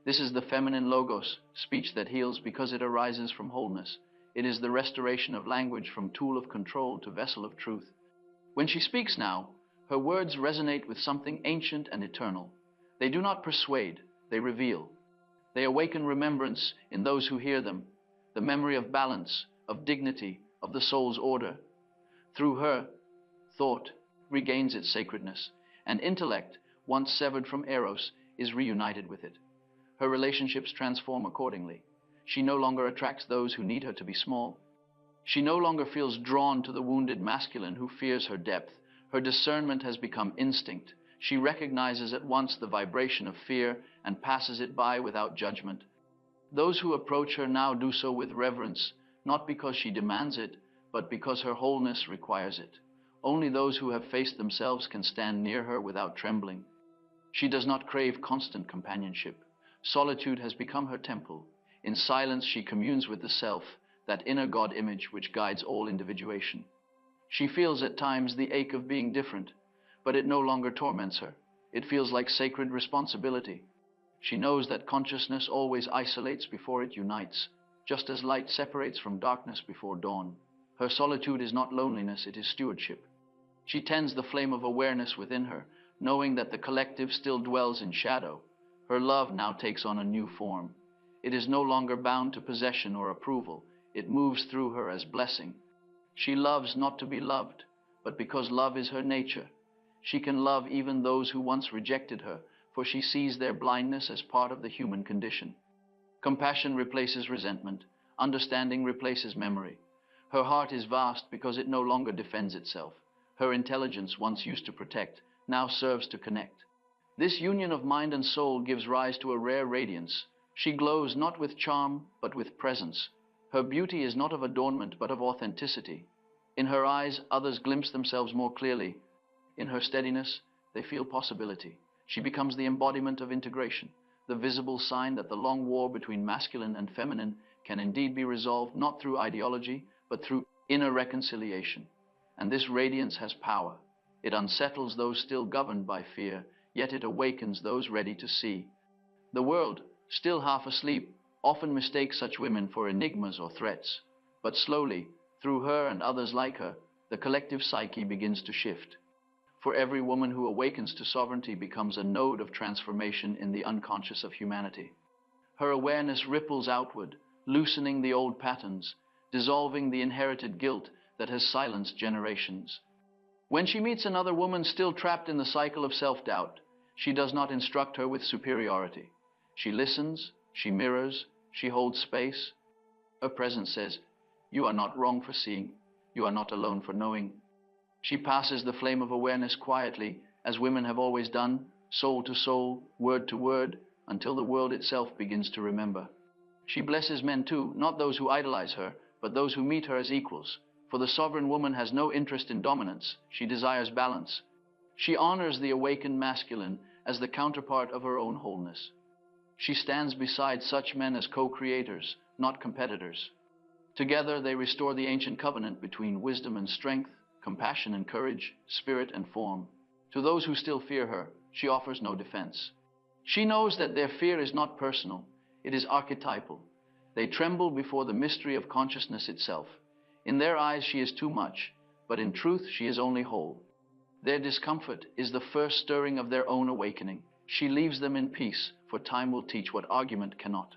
This is the feminine logos, speech that heals because it arises from wholeness. It is the restoration of language from tool of control to vessel of truth. When she speaks now, her words resonate with something ancient and eternal. They do not persuade, they reveal. They awaken remembrance in those who hear them, the memory of balance, of dignity, of the soul's order. Through her, thought regains its sacredness, and intellect, once severed from eros, is reunited with it. Her relationships transform accordingly. She no longer attracts those who need her to be small. She no longer feels drawn to the wounded masculine who fears her depth. Her discernment has become instinct. She recognizes at once the vibration of fear and passes it by without judgment. Those who approach her now do so with reverence, not because she demands it, but because her wholeness requires it. Only those who have faced themselves can stand near her without trembling. She does not crave constant companionship. Solitude has become her temple. In silence she communes with the self, that inner God image which guides all individuation. She feels at times the ache of being different, but it no longer torments her. It feels like sacred responsibility. She knows that consciousness always isolates before it unites, just as light separates from darkness before dawn. Her solitude is not loneliness, it is stewardship. She tends the flame of awareness within her, knowing that the collective still dwells in shadow. Her love now takes on a new form. It is no longer bound to possession or approval. It moves through her as blessing. She loves not to be loved, but because love is her nature. She can love even those who once rejected her, for she sees their blindness as part of the human condition. Compassion replaces resentment. Understanding replaces memory. Her heart is vast because it no longer defends itself. Her intelligence, once used to protect, now serves to connect. This union of mind and soul gives rise to a rare radiance. She glows not with charm, but with presence. Her beauty is not of adornment, but of authenticity. In her eyes, others glimpse themselves more clearly. In her steadiness, they feel possibility. She becomes the embodiment of integration, the visible sign that the long war between masculine and feminine can indeed be resolved not through ideology, but through inner reconciliation. And this radiance has power. It unsettles those still governed by fear, yet it awakens those ready to see. The world, still half asleep, often mistakes such women for enigmas or threats. But slowly, through her and others like her, the collective psyche begins to shift. For every woman who awakens to sovereignty becomes a node of transformation in the unconscious of humanity. Her awareness ripples outward, loosening the old patterns, dissolving the inherited guilt that has silenced generations. When she meets another woman still trapped in the cycle of self-doubt, she does not instruct her with superiority. She listens, she mirrors, she holds space. Her presence says, "You are not wrong for seeing. You are not alone for knowing." She passes the flame of awareness quietly, as women have always done, soul to soul, word to word, until the world itself begins to remember. She blesses men too, not those who idolize her, but those who meet her as equals. For the sovereign woman has no interest in dominance. She desires balance. She honors the awakened masculine as the counterpart of her own wholeness. She stands beside such men as co-creators, not competitors. Together they restore the ancient covenant between wisdom and strength, compassion and courage, spirit and form. To those who still fear her, she offers no defense. She knows that their fear is not personal, it is archetypal. They tremble before the mystery of consciousness itself. In their eyes she is too much, but in truth she is only whole. Their discomfort is the first stirring of their own awakening. She leaves them in peace, for time will teach what argument cannot.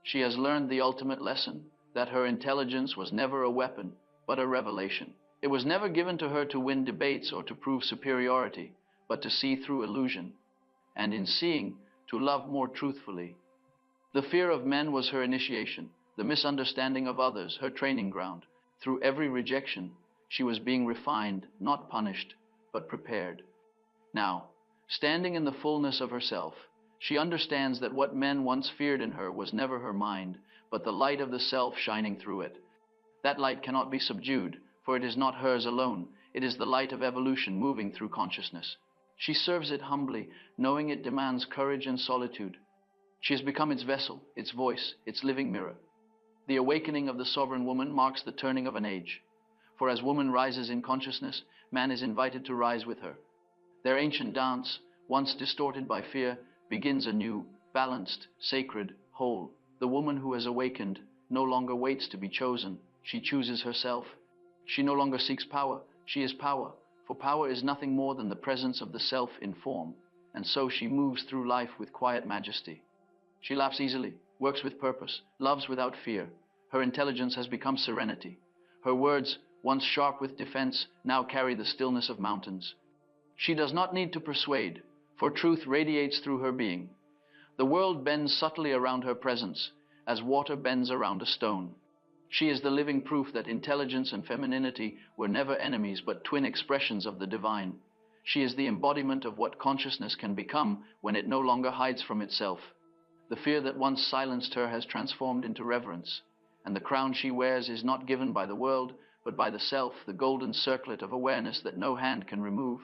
She has learned the ultimate lesson, that her intelligence was never a weapon, but a revelation. It was never given to her to win debates or to prove superiority, but to see through illusion, and in seeing, to love more truthfully. The fear of men was her initiation, the misunderstanding of others, her training ground. Through every rejection, she was being refined, not punished, but prepared. Now, standing in the fullness of herself, she understands that what men once feared in her was never her mind, but the light of the self shining through it. That light cannot be subdued, for it is not hers alone. It is the light of evolution moving through consciousness. She serves it humbly, knowing it demands courage and solitude. She has become its vessel, its voice, its living mirror. The awakening of the sovereign woman marks the turning of an age. For as woman rises in consciousness, man is invited to rise with her. Their ancient dance, once distorted by fear, begins anew, balanced, sacred, whole. The woman who has awakened no longer waits to be chosen. She chooses herself. She no longer seeks power. She is power, for power is nothing more than the presence of the self in form, and so she moves through life with quiet majesty. She laughs easily, works with purpose, loves without fear. Her intelligence has become serenity. Her words, once sharp with defense, now carry the stillness of mountains. She does not need to persuade, for truth radiates through her being. The world bends subtly around her presence, as water bends around a stone. She is the living proof that intelligence and femininity were never enemies but twin expressions of the divine. She is the embodiment of what consciousness can become when it no longer hides from itself. The fear that once silenced her has transformed into reverence, and the crown she wears is not given by the world, but by the self, the golden circlet of awareness that no hand can remove.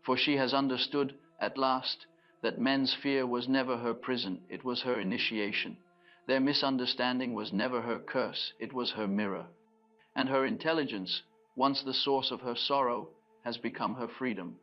For she has understood, at last, that men's fear was never her prison, it was her initiation. Their misunderstanding was never her curse, it was her mirror. And her intelligence, once the source of her sorrow, has become her freedom.